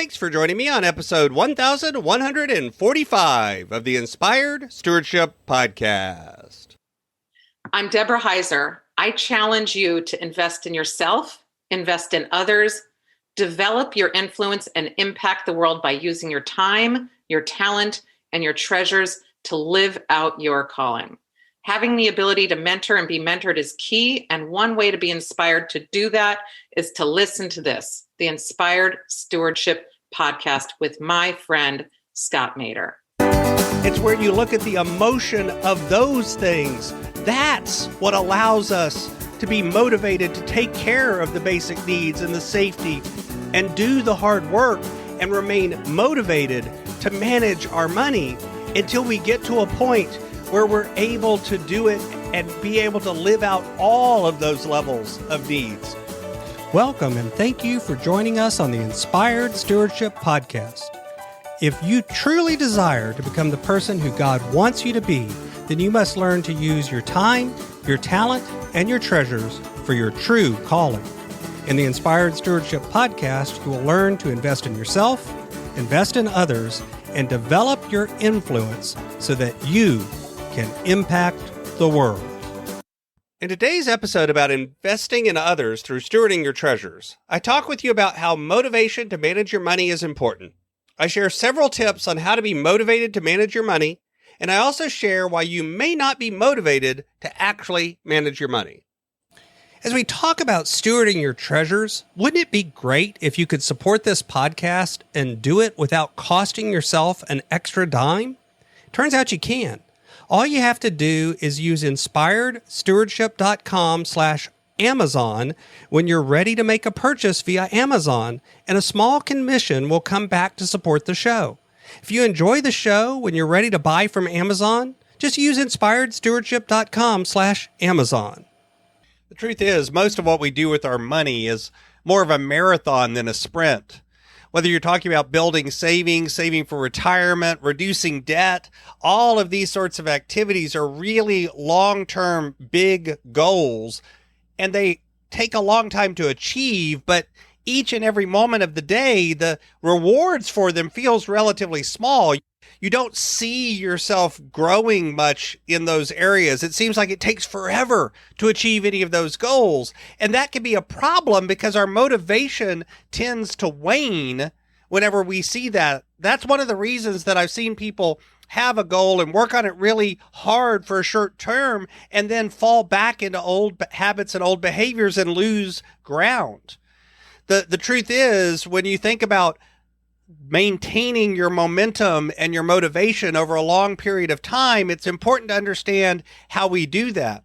Thanks for joining me on episode 1145 of the Inspired Stewardship Podcast. I'm Deborah Heiser. I challenge you to invest in yourself, invest in others, develop your influence, and impact the world by using your time, your talent, and your treasures to live out your calling. Having the ability to mentor and be mentored is key, and one way to be inspired to do that is to listen to this, the Inspired Stewardship Podcast with my friend, Scott Mader. It's where you look at the emotion of those things. That's what allows us to be motivated to take care of the basic needs and the safety and do the hard work and remain motivated to manage our money until we get to a point where we're able to do it and be able to live out all of those levels of needs. Welcome and thank you for joining us on the Inspired Stewardship Podcast. If you truly desire to become the person who God wants you to be, then you must learn to use your time, your talent, and your treasures for your true calling. In the Inspired Stewardship Podcast, you will learn to invest in yourself, invest in others, and develop your influence so that you can impact the world. In today's episode about investing in others through stewarding your treasures, I talk with you about how motivation to manage your money is important. I share several tips on how to be motivated to manage your money, and I also share why you may not be motivated to actually manage your money. As we talk about stewarding your treasures, wouldn't it be great if you could support this podcast and do it without costing yourself an extra dime? Turns out you can. All you have to do is use inspiredstewardship.com/Amazon when you're ready to make a purchase via Amazon, and a small commission will come back to support the show. If you enjoy the show when you're ready to buy from Amazon, just use inspiredstewardship.com/Amazon. The truth is, most of what we do with our money is more of a marathon than a sprint. Whether you're talking about building savings, saving for retirement, reducing debt, all of these sorts of activities are really long-term big goals, and they take a long time to achieve, but each and every moment of the day, the rewards for them feels relatively small. You don't see yourself growing much in those areas. It seems like it takes forever to achieve any of those goals. And that can be a problem because our motivation tends to wane whenever we see that. That's one of the reasons that I've seen people have a goal and work on it really hard for a short term and then fall back into old habits and old behaviors and lose ground. The truth is, when you think about maintaining your momentum and your motivation over a long period of time, it's important to understand how we do that.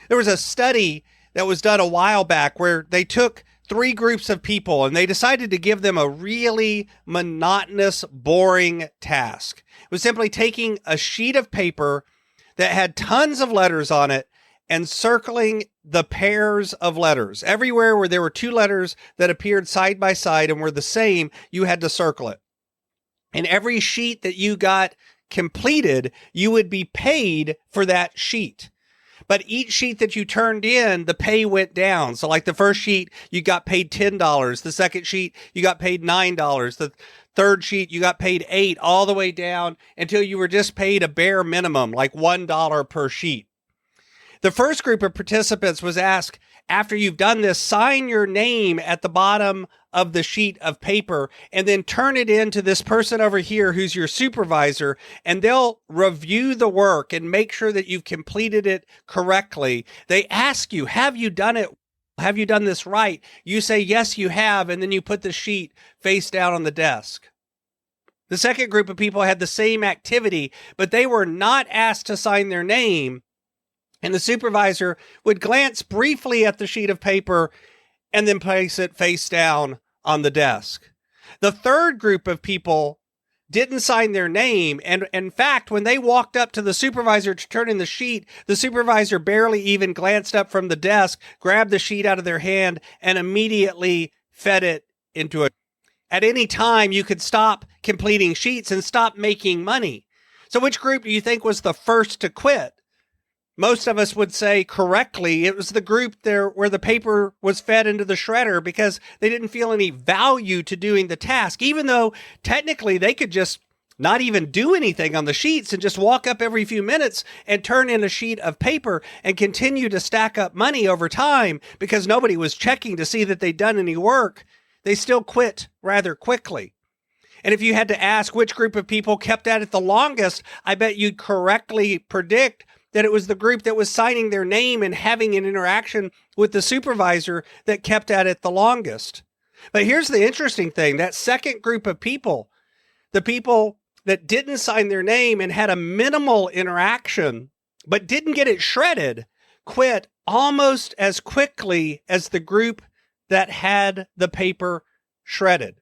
There was a study that was done a while back where they took 3 groups of people and they decided to give them a really monotonous, boring task. It was simply taking a sheet of paper that had tons of letters on it and circling the pairs of letters. Everywhere where there were 2 letters that appeared side by side and were the same, you had to circle it. And every sheet that you got completed, you would be paid for that sheet. But each sheet that you turned in, the pay went down. So like the first sheet, you got paid $10. The second sheet, you got paid $9. The third sheet, you got paid $8, all the way down until you were just paid a bare minimum, like $1 per sheet. The first group of participants was asked, after you've done this, sign your name at the bottom of the sheet of paper and then turn it in to this person over here who's your supervisor, and they'll review the work and make sure that you've completed it correctly. They ask you, have you done it? Have you done this right? You say, yes, you have, and then you put the sheet face down on the desk. The second group of people had the same activity, but they were not asked to sign their name. And the supervisor would glance briefly at the sheet of paper and then place it face down on the desk. The third group of people didn't sign their name. And in fact, when they walked up to the supervisor to turn in the sheet, the supervisor barely even glanced up from the desk, grabbed the sheet out of their hand, and immediately fed it into a... At any time, you could stop completing sheets and stop making money. So which group do you think was the first to quit? most of us would say correctly, it was the group there where the paper was fed into the shredder because they didn't feel any value to doing the task, even though technically they could just not even do anything on the sheets and just walk up every few minutes and turn in a sheet of paper and continue to stack up money over time because nobody was checking to see that they'd done any work. They still quit rather quickly. And if you had to ask which group of people kept at it the longest, I bet you'd correctly predict that it was the group that was signing their name and having an interaction with the supervisor that kept at it the longest. But here's the interesting thing. That second group of people, the people that didn't sign their name and had a minimal interaction, but didn't get it shredded, quit almost as quickly as the group that had the paper shredded.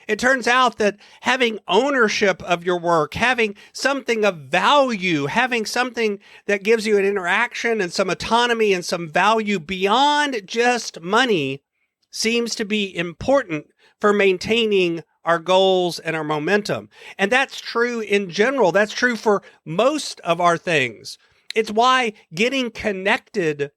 It turns out that having ownership of your work, having something of value, having something that gives you an interaction and some autonomy and some value beyond just money seems to be important for maintaining our goals and our momentum. And that's true in general. That's true for most of our things. It's why getting connected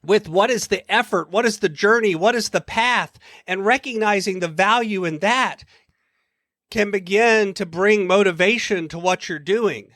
with what is the effort, what is the journey, what is the path, and recognizing the value in that can begin to bring motivation to what you're doing.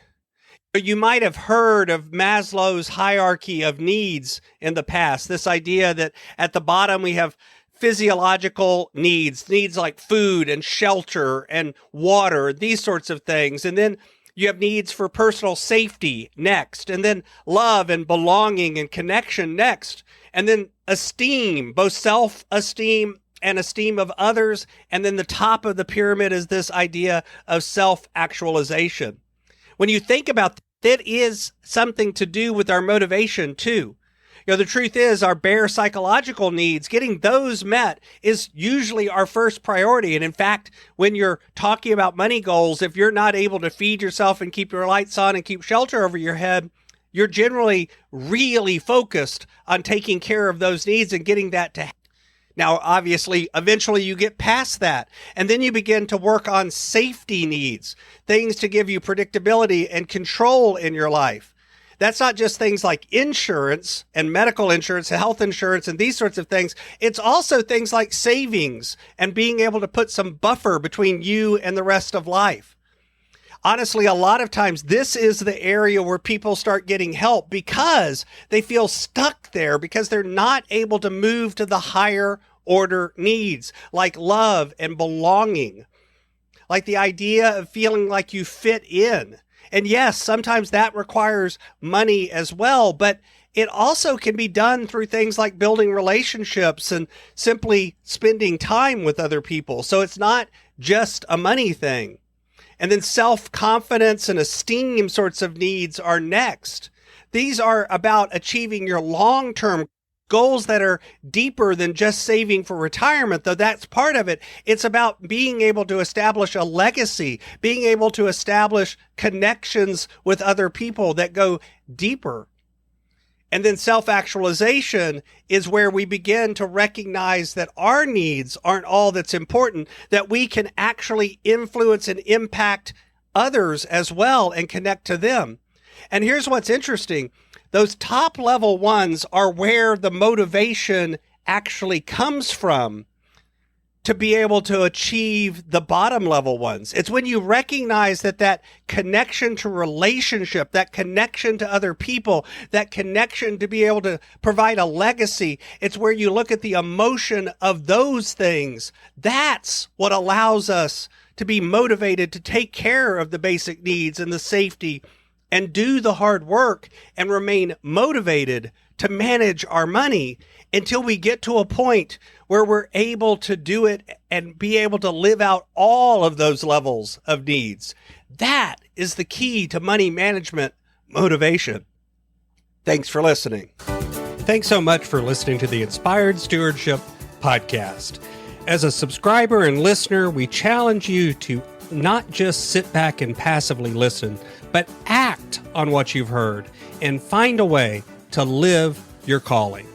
You might have heard of Maslow's hierarchy of needs in the past, this idea that at the bottom we have physiological needs like food and shelter and water, these sorts of things. And then you have needs for personal safety next, and then love and belonging and connection next, and then esteem, both self-esteem and esteem of others. And then the top of the pyramid is this idea of self-actualization. When you think about that, it is something to do with our motivation too. You know, the truth is our bare psychological needs, getting those met is usually our first priority. And in fact, when you're talking about money goals, if you're not able to feed yourself and keep your lights on and keep shelter over your head, you're generally really focused on taking care of those needs and getting that to happen. Now, obviously, eventually you get past that, and then you begin to work on safety needs, things to give you predictability and control in your life. That's not just things like insurance and medical insurance, health insurance, and these sorts of things. It's also things like savings and being able to put some buffer between you and the rest of life. Honestly, a lot of times this is the area where people start getting help because they feel stuck there because they're not able to move to the higher order needs like love and belonging, like the idea of feeling like you fit in. And yes, sometimes that requires money as well, but it also can be done through things like building relationships and simply spending time with other people. So it's not just a money thing. And then self-confidence and esteem sorts of needs are next. These are about achieving your long-term goals that are deeper than just saving for retirement, though that's part of it. It's about being able to establish a legacy, being able to establish connections with other people that go deeper. And then self-actualization is where we begin to recognize that our needs aren't all that's important, that we can actually influence and impact others as well and connect to them. And here's what's interesting. Those top level ones are where the motivation actually comes from to be able to achieve the bottom level ones. It's when you recognize that connection to relationship, that connection to other people, that connection to be able to provide a legacy. It's where you look at the emotion of those things. That's what allows us to be motivated to take care of the basic needs and the safety and do the hard work and remain motivated to manage our money until we get to a point where we're able to do it and be able to live out all of those levels of needs. That is the key to money management motivation. Thanks for listening. Thanks so much for listening to the Inspired Stewardship podcast. As a subscriber and listener, we challenge you to not just sit back and passively listen, but act on what you've heard and find a way to live your calling.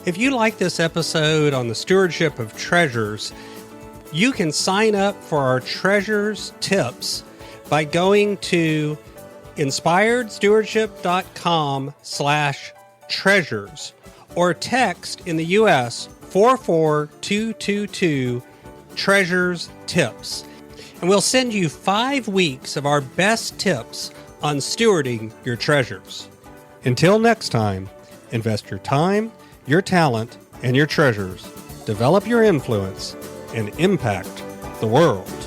If you like this episode on the stewardship of treasures, you can sign up for our treasures tips by going to inspiredstewardship.com/treasures or text in the U.S. 44222 treasures tips. And we'll send you 5 weeks of our best tips on stewarding your treasures. Until next time, invest your time, your talent, and your treasures. Develop your influence and impact the world.